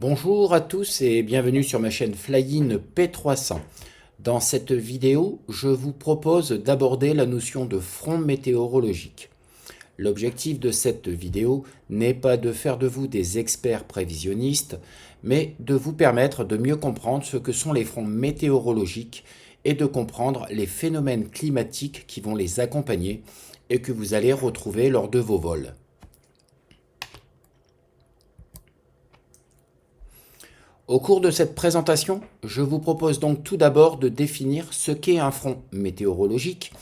Bonjour à tous et bienvenue sur ma chaîne Flyin P300. Dans cette vidéo, je vous propose d'aborder la notion de front météorologique. L'objectif de cette vidéo n'est pas de faire de vous des experts prévisionnistes, mais de vous permettre de mieux comprendre ce que sont les fronts météorologiques et de comprendre les phénomènes climatiques qui vont les accompagner et que vous allez retrouver lors de vos vols. Au cours de cette présentation, je vous propose donc tout d'abord de définir ce qu'est un front météorologique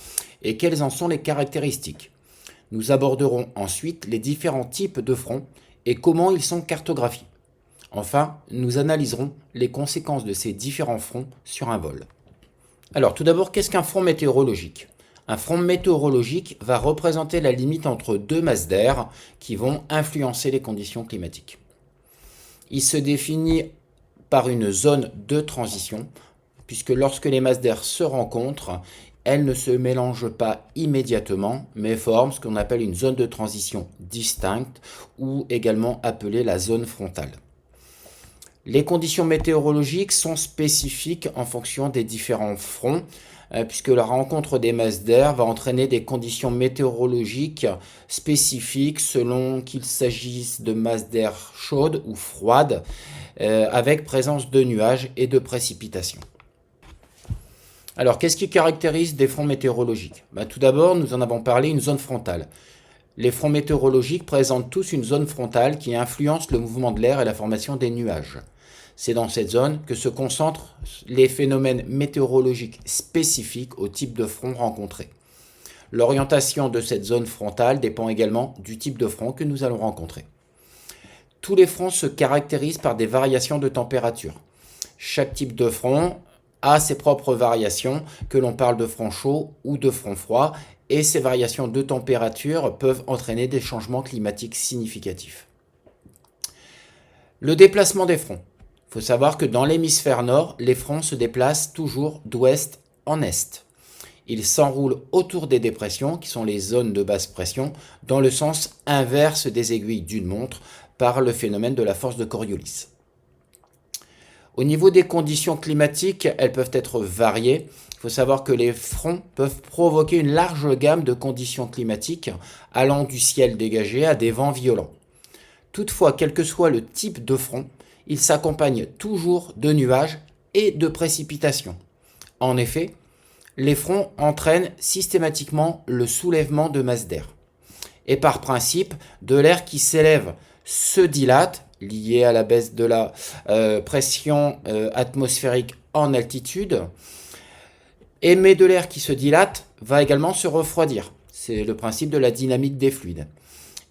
et quelles en sont les caractéristiques. Nous aborderons ensuite les différents types de fronts et comment ils sont cartographiés. Enfin, nous analyserons les conséquences de ces différents fronts sur un vol. Alors tout d'abord, qu'est-ce qu'un front météorologique ? Un front météorologique va représenter la limite entre deux masses d'air qui vont influencer les conditions climatiques. Il se définit par une zone de transition, puisque lorsque les masses d'air se rencontrent, elles ne se mélangent pas immédiatement, mais forment ce qu'on appelle une zone de transition distincte, ou également appelée la zone frontale. Les conditions météorologiques sont spécifiques en fonction des différents fronts, puisque la rencontre des masses d'air va entraîner des conditions météorologiques spécifiques selon qu'il s'agisse de masses d'air chaudes ou froides, avec présence de nuages et de précipitations. Alors, qu'est-ce qui caractérise des fronts météorologiques ? Tout d'abord, nous en avons parlé, une zone frontale. Les fronts météorologiques présentent tous une zone frontale qui influence le mouvement de l'air et la formation des nuages. C'est dans cette zone que se concentrent les phénomènes météorologiques spécifiques au type de front rencontré. L'orientation de cette zone frontale dépend également du type de front que nous allons rencontrer. Tous les fronts se caractérisent par des variations de température. Chaque type de front a ses propres variations, que l'on parle de front chaud ou de front froid, et ces variations de température peuvent entraîner des changements climatiques significatifs. Le déplacement des fronts. Il faut savoir que dans l'hémisphère nord, les fronts se déplacent toujours d'ouest en est. Ils s'enroulent autour des dépressions, qui sont les zones de basse pression, dans le sens inverse des aiguilles d'une montre, par le phénomène de la force de Coriolis. Au niveau des conditions climatiques, elles peuvent être variées. Il faut savoir que les fronts peuvent provoquer une large gamme de conditions climatiques, allant du ciel dégagé à des vents violents. Toutefois, quel que soit le type de front, il s'accompagne toujours de nuages et de précipitations. En effet, les fronts entraînent systématiquement le soulèvement de masses d'air. Et par principe, de l'air qui s'élève se dilate, lié à la baisse de la pression atmosphérique en altitude, mais de l'air qui se dilate va également se refroidir. C'est le principe de la dynamique des fluides.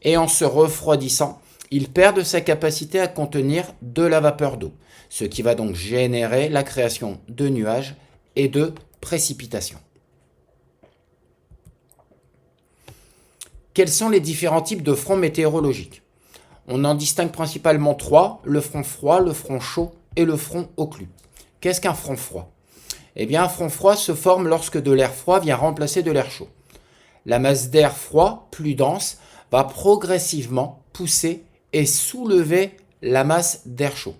Et en se refroidissant, il perd de sa capacité à contenir de la vapeur d'eau, ce qui va donc générer la création de nuages et de précipitations. Quels sont les différents types de fronts météorologiques ? On en distingue principalement trois, le front froid, le front chaud et le front occlus. Qu'est-ce qu'un front froid ? Eh bien, un front froid se forme lorsque de l'air froid vient remplacer de l'air chaud. La masse d'air froid, plus dense, va progressivement pousser et soulever la masse d'air chaud.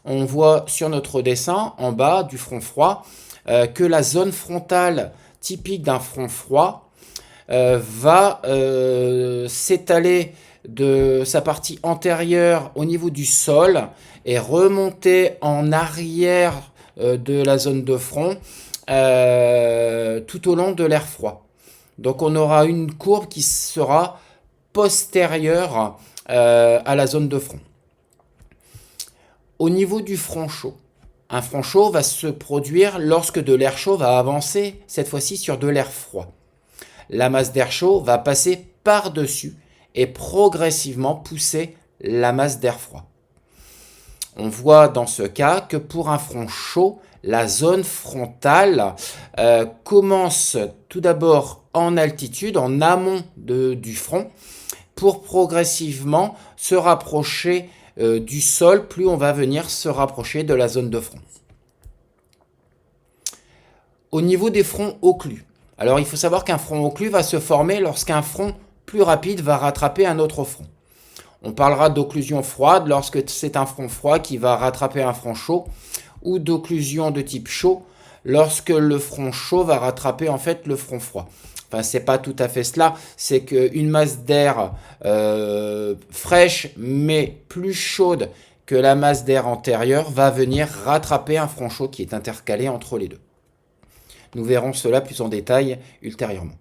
On voit sur notre dessin, en bas du front froid, que la zone frontale typique d'un front froid va s'étaler de sa partie antérieure au niveau du sol et remonter en arrière de la zone de front tout au long de l'air froid. Donc on aura une courbe qui sera postérieure à la zone de front. Au niveau du front chaud, un front chaud va se produire lorsque de l'air chaud va avancer, cette fois-ci sur de l'air froid. La masse d'air chaud va passer par-dessus et progressivement pousser la masse d'air froid. On voit dans ce cas que pour un front chaud, la zone frontale commence tout d'abord en altitude, en amont du front, pour progressivement se rapprocher du sol, plus on va venir se rapprocher de la zone de front. Au niveau des fronts occlus, alors il faut savoir qu'un front occlus va se former lorsqu'un front plus rapide va rattraper un autre front. On parlera d'occlusion froide lorsque c'est un front froid qui va rattraper un front chaud, ou d'occlusion de type chaud lorsque le front chaud va rattraper en fait le front froid. Enfin, c'est pas tout à fait cela, c'est qu'une masse d'air fraîche mais plus chaude que la masse d'air antérieure va venir rattraper un front chaud qui est intercalé entre les deux. Nous verrons cela plus en détail ultérieurement.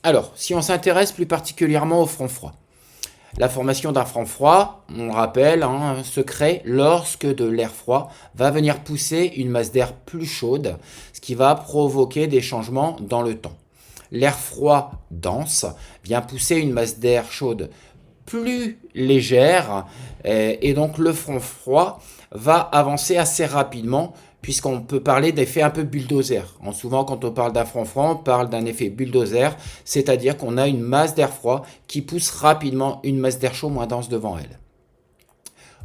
Alors, si on s'intéresse plus particulièrement au front froid, la formation d'un front froid, on le rappelle, se crée lorsque de l'air froid va venir pousser une masse d'air plus chaude, ce qui va provoquer des changements dans le temps. L'air froid dense vient pousser une masse d'air chaude plus légère, et donc le front froid va avancer assez rapidement, puisqu'on peut parler d'effet un peu bulldozer. Souvent, quand on parle d'un front froid, on parle d'un effet bulldozer, c'est-à-dire qu'on a une masse d'air froid qui pousse rapidement une masse d'air chaud moins dense devant elle.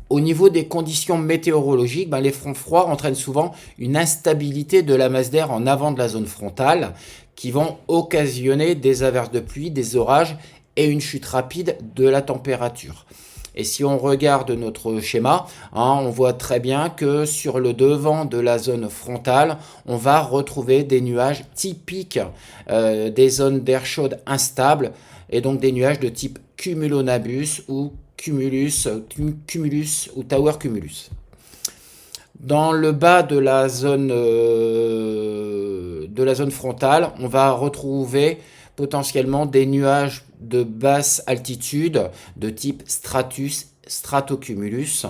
Au niveau des conditions météorologiques, les fronts froids entraînent souvent une instabilité de la masse d'air en avant de la zone frontale, qui vont occasionner des averses de pluie, des orages et une chute rapide de la température. Et si on regarde notre schéma, on voit très bien que sur le devant de la zone frontale, on va retrouver des nuages typiques des zones d'air chaude instables, et donc des nuages de type cumulonimbus ou cumulus ou tower cumulus. Dans le bas de la zone frontale, on va retrouver potentiellement des nuages de basse altitude de type stratus, stratocumulus.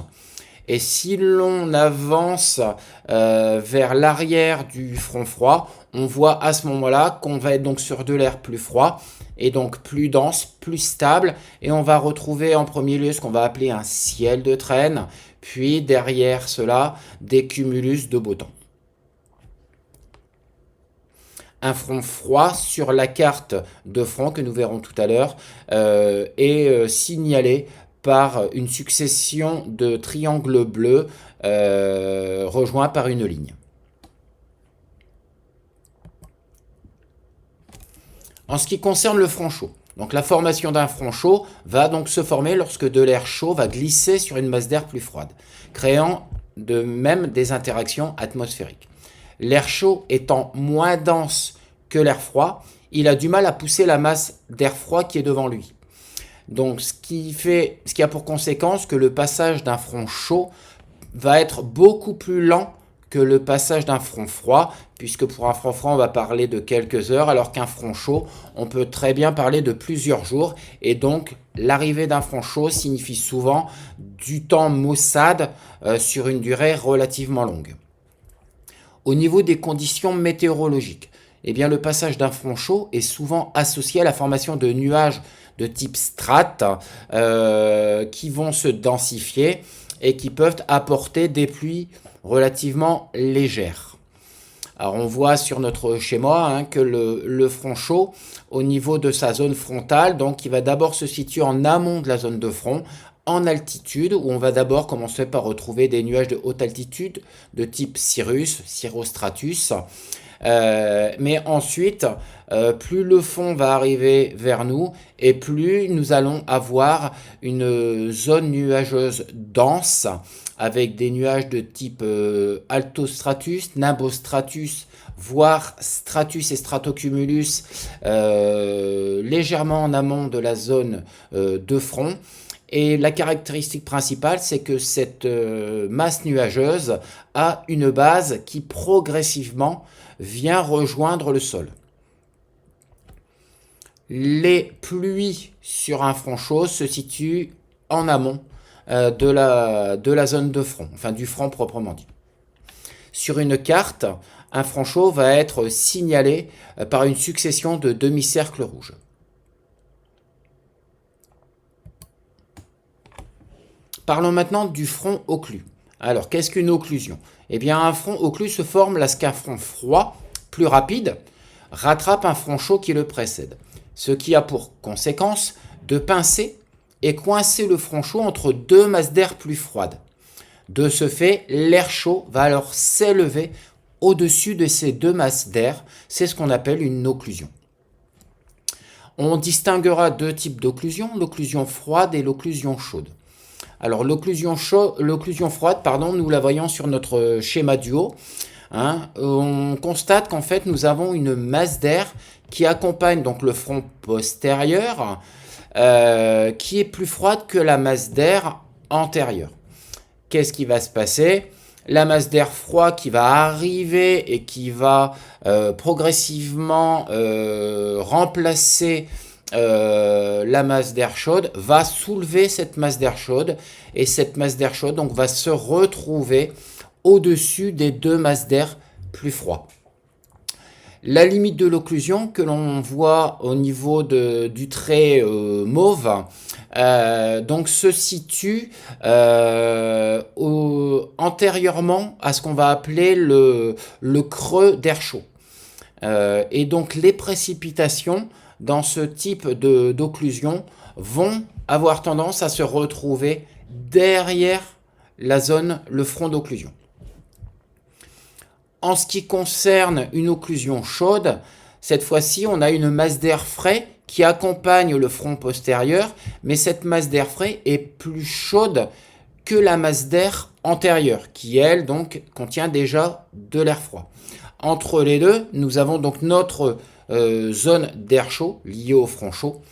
Et si l'on avance vers l'arrière du front froid, on voit à ce moment-là qu'on va être donc sur de l'air plus froid et donc plus dense, plus stable, et on va retrouver en premier lieu ce qu'on va appeler un ciel de traîne, puis derrière cela des cumulus de beau temps. Un front froid sur la carte de front que nous verrons tout à l'heure est signalé par une succession de triangles bleus rejoints par une ligne. En ce qui concerne le front chaud, donc la formation d'un front chaud va donc se former lorsque de l'air chaud va glisser sur une masse d'air plus froide, créant de même des interactions atmosphériques. L'air chaud étant moins dense que l'air froid, il a du mal à pousser la masse d'air froid qui est devant lui. Donc ce qui a pour conséquence que le passage d'un front chaud va être beaucoup plus lent que le passage d'un front froid, puisque pour un front froid, on va parler de quelques heures, alors qu'un front chaud, on peut très bien parler de plusieurs jours, et donc l'arrivée d'un front chaud signifie souvent du temps maussade sur une durée relativement longue. Au niveau des conditions météorologiques, le passage d'un front chaud est souvent associé à la formation de nuages de type strates qui vont se densifier et qui peuvent apporter des pluies relativement légères. Alors on voit sur notre schéma que le front chaud, au niveau de sa zone frontale, donc il va d'abord se situer en amont de la zone de front, en altitude, où on va d'abord commencer par retrouver des nuages de haute altitude de type cirrostratus. Mais ensuite, plus le fond va arriver vers nous et plus nous allons avoir une zone nuageuse dense avec des nuages de type altostratus, nimbostratus, voire stratus et stratocumulus légèrement en amont de la zone de front. Et la caractéristique principale, c'est que cette masse nuageuse a une base qui progressivement vient rejoindre le sol. Les pluies sur un front chaud se situent en amont de la zone de front, enfin du front proprement dit. Sur une carte, un front chaud va être signalé par une succession de demi-cercles rouges. Parlons maintenant du front occlus. Alors, qu'est-ce qu'une occlusion ? Un front occlus se forme lorsqu'un front froid, plus rapide, rattrape un front chaud qui le précède. Ce qui a pour conséquence de pincer et coincer le front chaud entre deux masses d'air plus froides. De ce fait, l'air chaud va alors s'élever au-dessus de ces deux masses d'air. C'est ce qu'on appelle une occlusion. On distinguera deux types d'occlusion, l'occlusion froide et l'occlusion chaude. Alors l'occlusion froide, nous la voyons sur notre schéma du haut. On constate qu'en fait nous avons une masse d'air qui accompagne donc le front postérieur, qui est plus froide que la masse d'air antérieure. Qu'est-ce qui va se passer? La masse d'air froid qui va arriver et qui va progressivement remplacer la masse d'air chaude va soulever cette masse d'air chaude, et cette masse d'air chaude donc va se retrouver au-dessus des deux masses d'air plus froids. La limite de l'occlusion que l'on voit au niveau du trait mauve donc se situe antérieurement à ce qu'on va appeler le creux d'air chaud. Et donc les précipitations dans ce type d'occlusion vont avoir tendance à se retrouver derrière le front d'occlusion. En ce qui concerne une occlusion chaude, cette fois-ci, on a une masse d'air frais qui accompagne le front postérieur, mais cette masse d'air frais est plus chaude que la masse d'air antérieure, qui elle donc contient déjà de l'air froid. Entre les deux, nous avons donc notre zone d'air chaud liée au front chaud,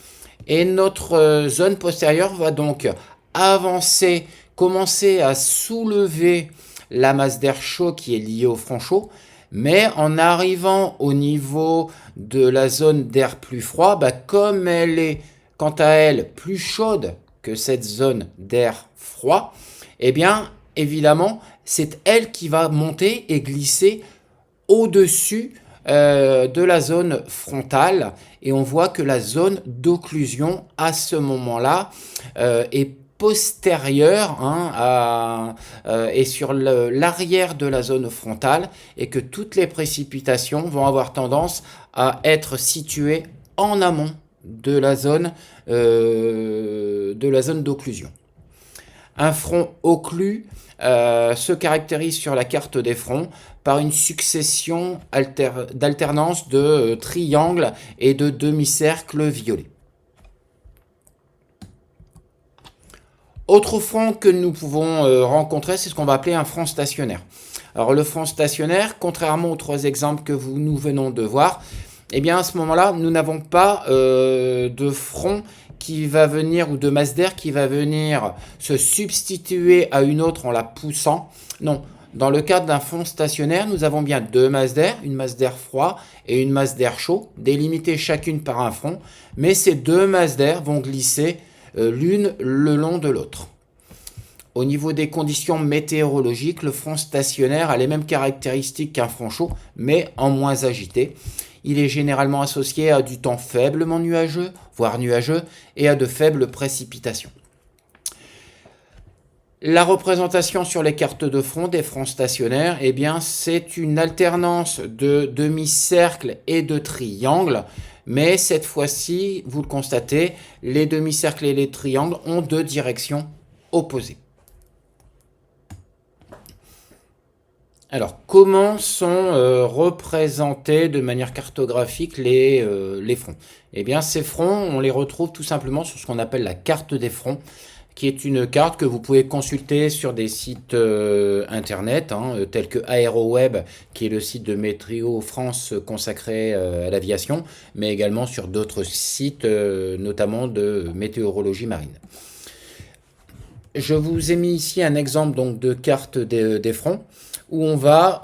et notre zone postérieure va donc avancer, commencer à soulever la masse d'air chaud qui est liée au front chaud, mais en arrivant au niveau de la zone d'air plus froid, comme elle est quant à elle plus chaude que cette zone d'air froid, eh bien évidemment c'est elle qui va monter et glisser au-dessus de la zone frontale, et on voit que la zone d'occlusion à ce moment-là est postérieure et sur l'arrière de la zone frontale, et que toutes les précipitations vont avoir tendance à être situées en amont de la zone d'occlusion. Un front occlus se caractérise sur la carte des fronts par une succession d'alternance de triangles et de demi-cercles violets. Autre front que nous pouvons rencontrer, c'est ce qu'on va appeler un front stationnaire. Alors le front stationnaire, contrairement aux trois exemples que nous venons de voir, eh bien à ce moment-là, nous n'avons pas de front qui va venir, ou de masse d'air qui va venir se substituer à une autre en la poussant. Non, dans le cadre d'un front stationnaire, nous avons bien deux masses d'air, une masse d'air froid et une masse d'air chaud, délimitées chacune par un front, mais ces deux masses d'air vont glisser l'une le long de l'autre. Au niveau des conditions météorologiques, le front stationnaire a les mêmes caractéristiques qu'un front chaud, mais en moins agité. Il est généralement associé à du temps faiblement nuageux, voire nuageux, et à de faibles précipitations. La représentation sur les cartes de front des fronts stationnaires, eh bien, c'est une alternance de demi-cercles et de triangles, mais cette fois-ci, vous le constatez, les demi-cercles et les triangles ont deux directions opposées. Alors, comment sont représentés de manière cartographique les fronts? Eh bien, ces fronts, on les retrouve tout simplement sur ce qu'on appelle la carte des fronts, qui est une carte que vous pouvez consulter sur des sites internet, tels que AeroWeb, qui est le site de Météo France consacré à l'aviation, mais également sur d'autres sites, notamment de météorologie marine. Je vous ai mis ici un exemple donc, de carte des fronts, où on va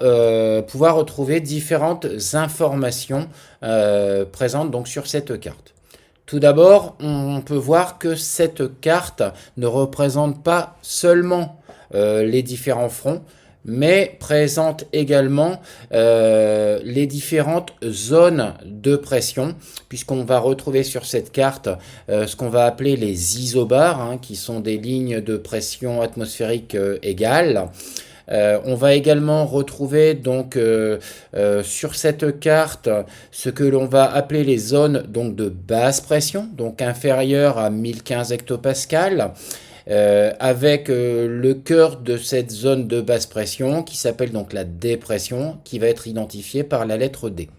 pouvoir retrouver différentes informations présentes donc, sur cette carte. Tout d'abord, on peut voir que cette carte ne représente pas seulement les différents fronts, mais présente également les différentes zones de pression, puisqu'on va retrouver sur cette carte ce qu'on va appeler les isobars, qui sont des lignes de pression atmosphérique égales. On va également retrouver donc sur cette carte ce que l'on va appeler les zones donc, de basse pression, donc inférieures à 1015 hectopascales, avec le cœur de cette zone de basse pression qui s'appelle donc la dépression, qui va être identifiée par la lettre D.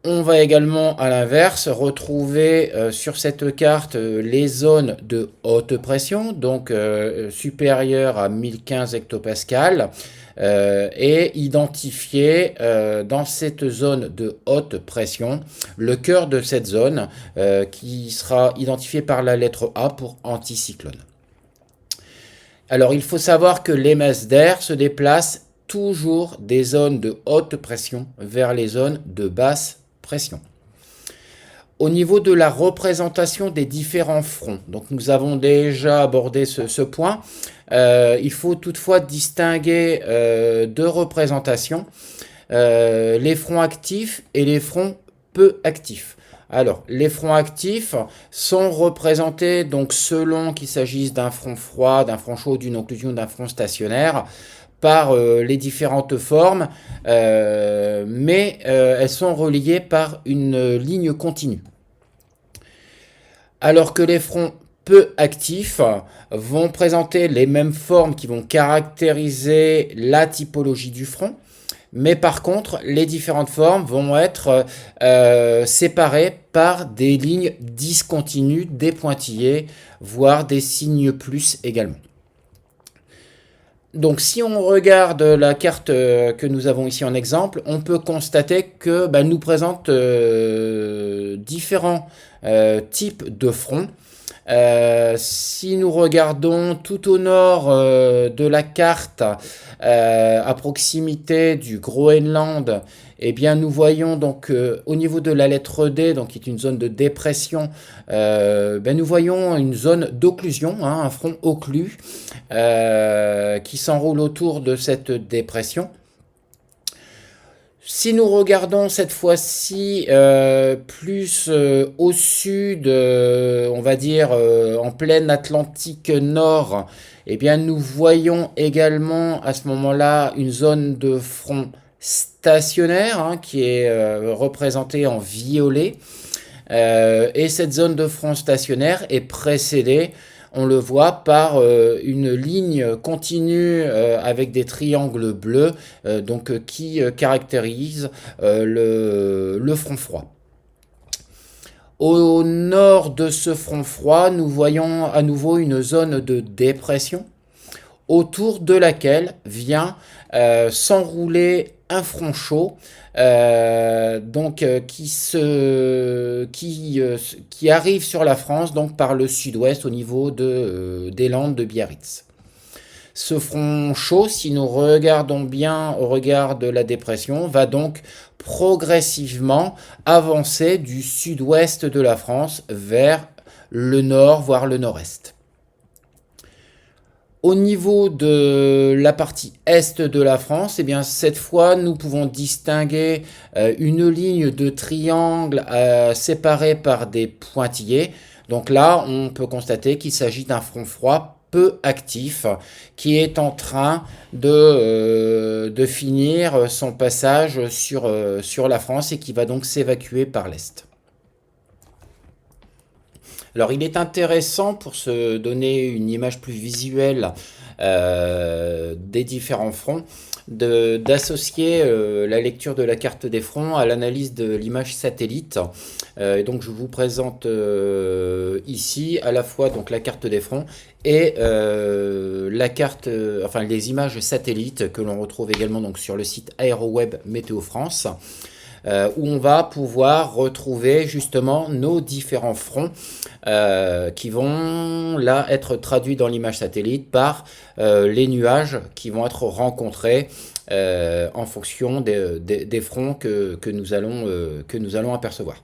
On va également, à l'inverse, retrouver sur cette carte les zones de haute pression, donc supérieures à 1015 hectopascales, et identifier dans cette zone de haute pression le cœur de cette zone qui sera identifié par la lettre A pour anticyclone. Alors il faut savoir que les masses d'air se déplacent toujours des zones de haute pression vers les zones de basse pression. Au niveau de la représentation des différents fronts, donc nous avons déjà abordé ce point, il faut toutefois distinguer deux représentations, les fronts actifs et les fronts peu actifs. Alors, les fronts actifs sont représentés donc selon qu'il s'agisse d'un front froid, d'un front chaud, d'une occlusion, d'un front stationnaire, par les différentes formes, mais elles sont reliées par une ligne continue. Alors que les fronts peu actifs vont présenter les mêmes formes qui vont caractériser la typologie du front, mais par contre, les différentes formes vont être séparées par des lignes discontinues, des pointillés, voire des signes plus également. Donc si on regarde la carte que nous avons ici en exemple, on peut constater que nous présente différents types de fronts. Si nous regardons tout au nord de la carte, à proximité du Groenland, eh bien nous voyons donc au niveau de la lettre D, donc qui est une zone de dépression, nous voyons une zone d'occlusion, un front occlus qui s'enroule autour de cette dépression. Si nous regardons cette fois-ci plus au sud, on va dire en pleine Atlantique Nord, eh bien nous voyons également à ce moment-là une zone de front stationnaire qui est représentée en violet. Et cette zone de front stationnaire est précédée, on le voit, par une ligne continue avec des triangles bleus qui caractérisent le front froid. Au nord de ce front froid, nous voyons à nouveau une zone de dépression autour de laquelle vient s'enrouler un front chaud qui arrive sur la France donc par le sud-ouest au niveau des Landes de Biarritz. Ce front chaud, si nous regardons bien au regard de la dépression, va donc progressivement avancer du sud-ouest de la France vers le nord, voire le nord-est. Au niveau de la partie est de la France, eh bien, cette fois, nous pouvons distinguer une ligne de triangle séparée par des pointillés. Donc là, on peut constater qu'il s'agit d'un front froid peu actif qui est en train de finir son passage sur la France et qui va donc s'évacuer par l'est. Alors il est intéressant pour se donner une image plus visuelle des différents fronts d'associer la lecture de la carte des fronts à l'analyse de l'image satellite. Donc je vous présente ici à la fois donc la carte des fronts et la carte, les images satellites que l'on retrouve également donc sur le site AeroWeb Météo France. Où on va pouvoir retrouver justement nos différents fronts qui vont là être traduits dans l'image satellite par les nuages qui vont être rencontrés en fonction des fronts que nous allons apercevoir.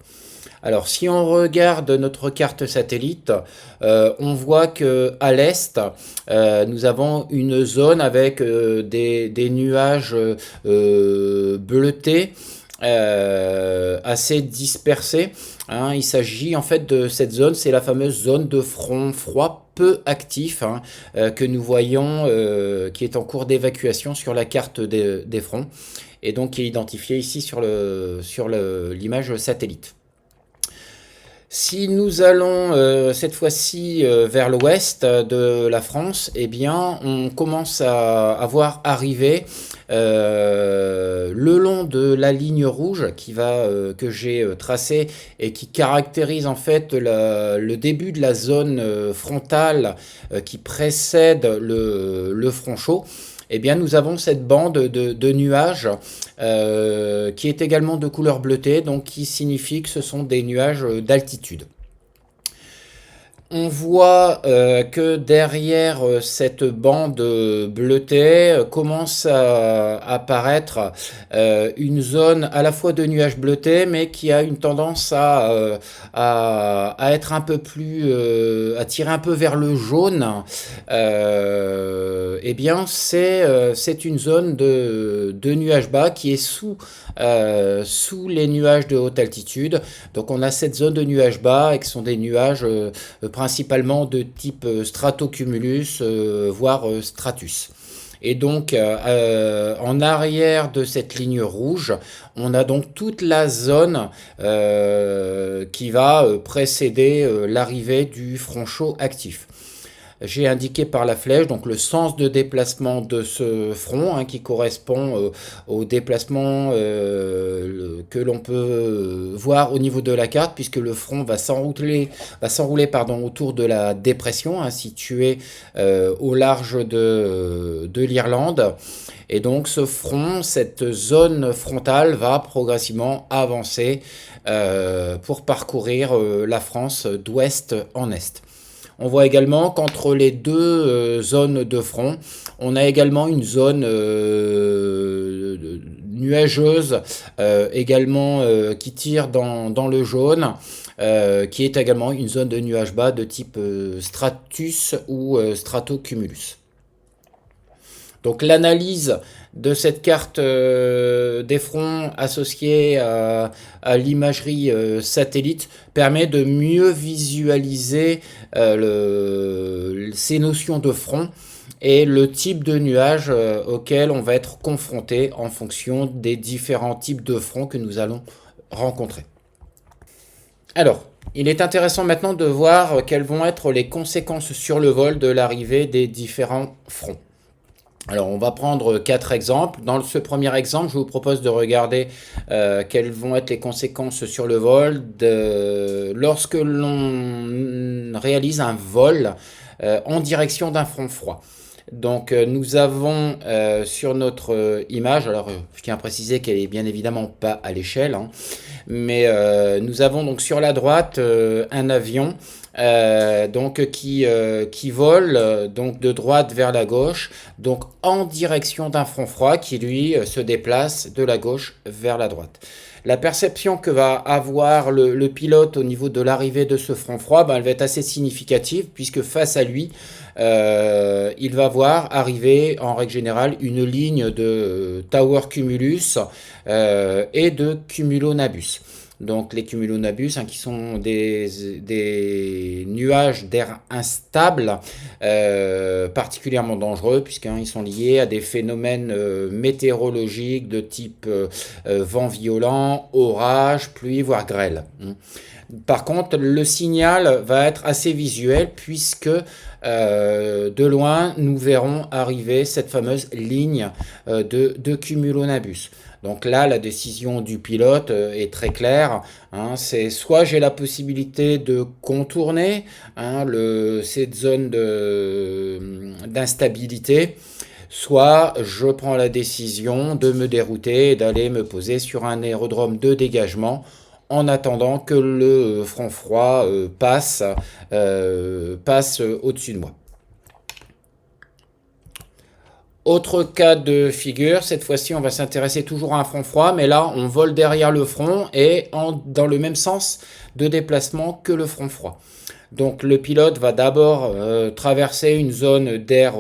Alors, si on regarde notre carte satellite, on voit qu'à l'est, nous avons une zone avec des nuages bleutés, assez dispersés. Il s'agit en fait de cette zone, c'est la fameuse zone de front froid peu actif que nous voyons qui est en cours d'évacuation sur la carte des fronts et donc qui est identifiée ici sur l'image satellite. Si nous allons cette fois-ci vers l'ouest de la France, eh bien, on commence à voir arriver le long de la ligne rouge que j'ai tracée et qui caractérise en fait le début de la zone frontale qui précède le front chaud. Eh bien, nous avons cette bande de nuages qui est également de couleur bleutée, donc qui signifie que ce sont des nuages d'altitude. On voit que derrière cette bande bleutée commence à apparaître une zone à la fois de nuages bleutés, mais qui a une tendance à être un peu plus, à tirer un peu vers le jaune. Eh bien, c'est une zone de nuages bas qui est sous les nuages de haute altitude. Donc, on a cette zone de nuages bas et qui sont des nuages principalement de type stratocumulus, voire stratus. Et donc, en arrière de cette ligne rouge, on a donc toute la zone qui va précéder l'arrivée du front chaud actif. J'ai indiqué par la flèche donc le sens de déplacement de ce front qui correspond au déplacement que l'on peut voir au niveau de la carte, puisque le front va s'enrouler autour de la dépression située au large de l'Irlande. Et donc ce front, cette zone frontale va progressivement avancer pour parcourir la France d'ouest en est. On voit également qu'entre les deux zones de front, on a également une zone nuageuse également qui tire dans le jaune, qui est également une zone de nuages bas de type stratus ou stratocumulus. Donc l'analyse de cette carte des fronts associée à l'imagerie satellite permet de mieux visualiser ces notions de front et le type de nuage auquel on va être confronté en fonction des différents types de fronts que nous allons rencontrer. Alors, il est intéressant maintenant de voir quelles vont être les conséquences sur le vol de l'arrivée des différents fronts. Alors, on va prendre 4 exemples. Dans ce premier exemple, je vous propose de regarder quelles vont être les conséquences sur le vol lorsque l'on réalise un vol en direction d'un front froid. Donc, nous avons sur notre image, alors je tiens à préciser qu'elle est bien évidemment pas à l'échelle, mais nous avons donc sur la droite un avion qui vole donc de droite vers la gauche, donc en direction d'un front froid qui lui se déplace de la gauche vers la droite. La perception que va avoir le pilote au niveau de l'arrivée de ce front froid, elle va être assez significative puisque face à lui, il va voir arriver en règle générale une ligne de tower cumulus et de cumulonimbus. Donc les cumulonimbus qui sont des nuages d'air instable particulièrement dangereux puisqu'ils sont liés à des phénomènes météorologiques de type vent violent, orage, pluie, voire grêle. Par contre, le signal va être assez visuel puisque de loin, nous verrons arriver cette fameuse ligne de cumulonimbus. Donc là, la décision du pilote est très claire. C'est soit j'ai la possibilité de contourner cette zone d'instabilité, soit je prends la décision de me dérouter et d'aller me poser sur un aérodrome de dégagement en attendant que le front froid passe au-dessus de moi. Autre cas de figure, cette fois-ci on va s'intéresser toujours à un front froid, mais là on vole derrière le front et dans le même sens de déplacement que le front froid. Donc le pilote va d'abord traverser une zone d'air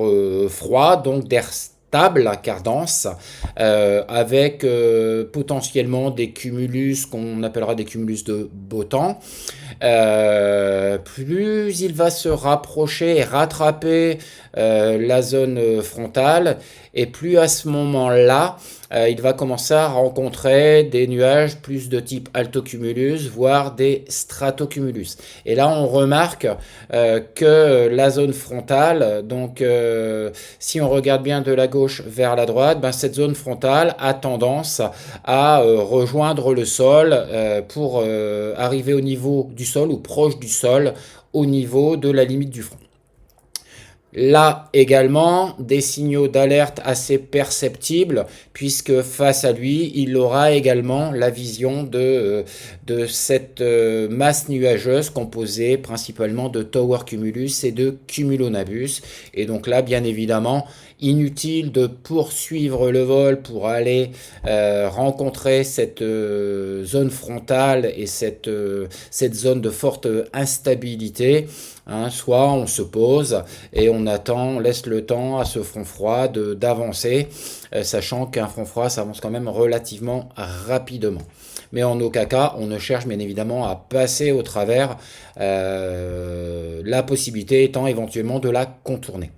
froid, donc d'air stable, car dense, avec potentiellement des cumulus qu'on appellera des cumulus de beau temps. Plus il va se rapprocher et rattraper la zone frontale, et plus à ce moment-là, il va commencer à rencontrer des nuages plus de type altocumulus, voire des stratocumulus. Et là, on remarque que la zone frontale, donc si on regarde bien de la gauche vers la droite, ben, cette zone frontale a tendance à rejoindre le sol pour arriver au niveau du sol ou proche du sol, au niveau de la limite du front. Là également, des signaux d'alerte assez perceptibles, puisque face à lui, il aura également la vision de cette masse nuageuse composée principalement de tower cumulus et de cumulonimbus. Et donc là, bien évidemment, inutile de poursuivre le vol pour aller rencontrer cette zone frontale et cette zone de forte instabilité. Hein, soit on se pose et on attend, on laisse le temps à ce front froid d'avancer, sachant qu'un front froid s'avance quand même relativement rapidement. Mais en aucun cas, on ne cherche bien évidemment à passer au travers, la possibilité étant éventuellement de la contourner.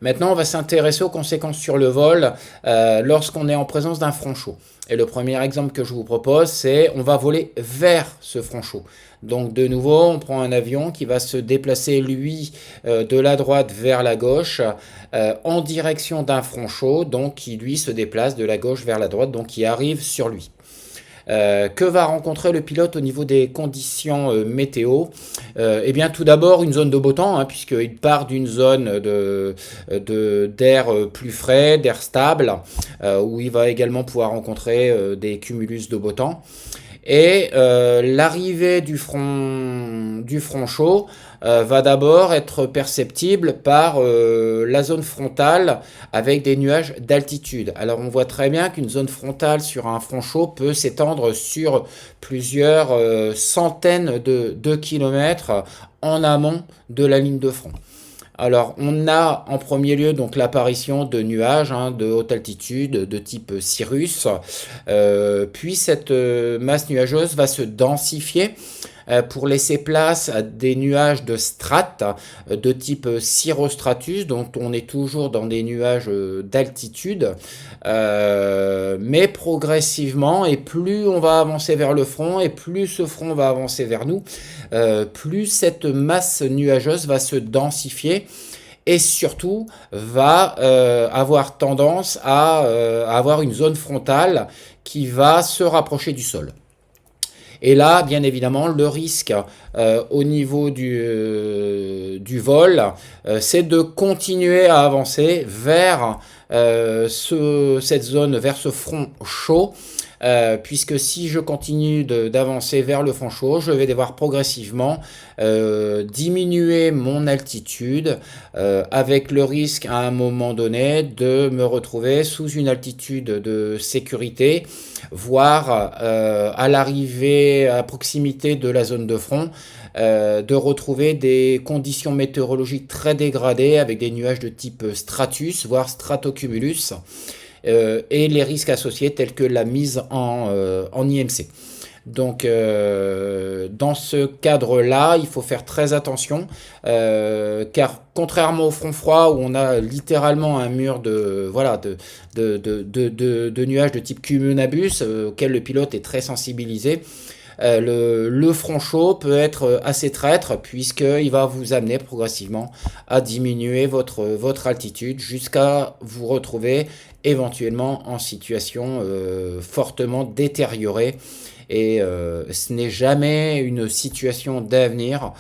Maintenant, on va s'intéresser aux conséquences sur le vol lorsqu'on est en présence d'un front chaud. Et le premier exemple que je vous propose, c'est on va voler vers ce front chaud. Donc de nouveau, on prend un avion qui va se déplacer, lui, de la droite vers la gauche, en direction d'un front chaud, donc qui, lui, se déplace de la gauche vers la droite, donc qui arrive sur lui. Que va rencontrer le pilote au niveau des conditions météo? Eh bien, tout d'abord, une zone de beau temps, hein, puisqu'il part d'une zone d'air plus frais, d'air stable, où il va également pouvoir rencontrer des cumulus de beau temps. Et l'arrivée du front chaud va d'abord être perceptible par la zone frontale avec des nuages d'altitude. Alors on voit très bien qu'une zone frontale sur un front chaud peut s'étendre sur plusieurs centaines de kilomètres en amont de la ligne de front. Alors, on a en premier lieu donc l'apparition de nuages de haute altitude de type cirrus. Puis cette masse nuageuse va se densifier pour laisser place à des nuages de strates de type cirrostratus, dont on est toujours dans des nuages d'altitude, mais progressivement, et plus on va avancer vers le front, et plus ce front va avancer vers nous, plus cette masse nuageuse va se densifier, et surtout va avoir tendance à avoir une zone frontale qui va se rapprocher du sol. Et là, bien évidemment, le risque au niveau du vol, c'est de continuer à avancer vers cette zone, vers ce front chaud, puisque si je continue d'avancer vers le front chaud, je vais devoir progressivement diminuer mon altitude, avec le risque à un moment donné de me retrouver sous une altitude de sécurité, voire à l'arrivée à proximité de la zone de front, de retrouver des conditions météorologiques très dégradées avec des nuages de type stratus, voire stratocumulus, et les risques associés tels que la mise en IMC. Donc dans ce cadre-là, il faut faire très attention, car contrairement au front froid où on a littéralement un mur de nuages de type cumulonimbus auquel le pilote est très sensibilisé, le front chaud peut être assez traître, puisqu'il va vous amener progressivement à diminuer votre altitude jusqu'à vous retrouver éventuellement en situation fortement détériorée. Et ce n'est jamais une situation d'avenir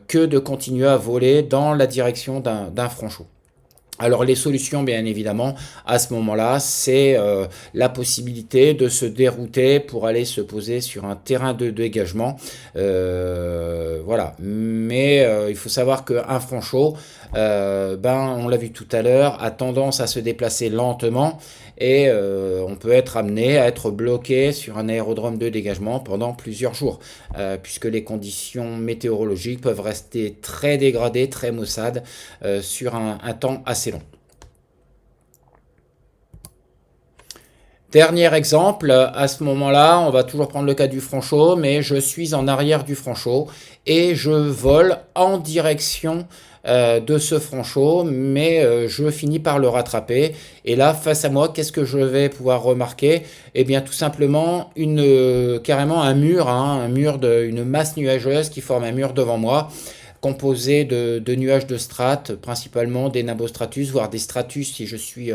que de continuer à voler dans la direction d'un front chaud. Alors les solutions, bien évidemment, à ce moment-là, c'est la possibilité de se dérouter pour aller se poser sur un terrain de dégagement. Voilà. Mais il faut savoir qu'un front chaud, on l'a vu tout à l'heure, a tendance à se déplacer lentement, et on peut être amené à être bloqué sur un aérodrome de dégagement pendant plusieurs jours, puisque les conditions météorologiques peuvent rester très dégradées, très maussades, sur un temps assez long. Dernier exemple, à ce moment-là, on va toujours prendre le cas du Franchot, mais je suis en arrière du Franchot et je vole en direction de ce Franchot, mais je finis par le rattraper. Et là, face à moi, qu'est-ce que je vais pouvoir remarquer? Eh bien, tout simplement, carrément un mur, hein, une masse nuageuse qui forme un mur devant moi composé de nuages de strates, principalement des nimbostratus, voire des stratus si je suis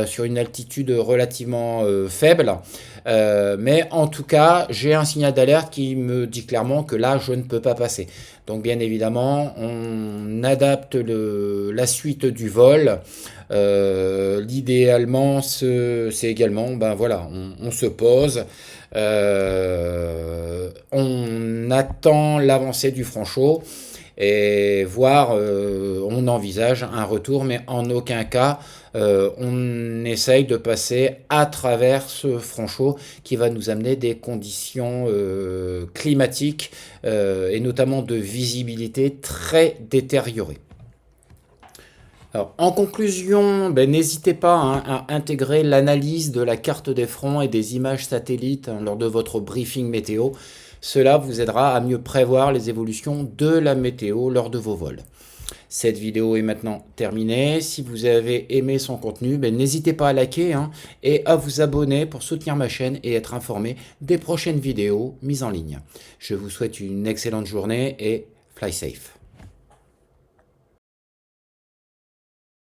sur une altitude relativement faible. Mais en tout cas, j'ai un signal d'alerte qui me dit clairement que là, je ne peux pas passer. Donc bien évidemment, on adapte la suite du vol. L'idéalement, c'est également, ben voilà, on se pose, on attend l'avancée du Franchot et voir, on envisage un retour, mais en aucun cas on essaye de passer à travers ce Franchot qui va nous amener des conditions climatiques et notamment de visibilité très détériorées. Alors, en conclusion, ben, n'hésitez pas hein, à intégrer l'analyse de la carte des fronts et des images satellites hein, lors de votre briefing météo. Cela vous aidera à mieux prévoir les évolutions de la météo lors de vos vols. Cette vidéo est maintenant terminée. Si vous avez aimé son contenu, ben, n'hésitez pas à liker hein, et à vous abonner pour soutenir ma chaîne et être informé des prochaines vidéos mises en ligne. Je vous souhaite une excellente journée et fly safe.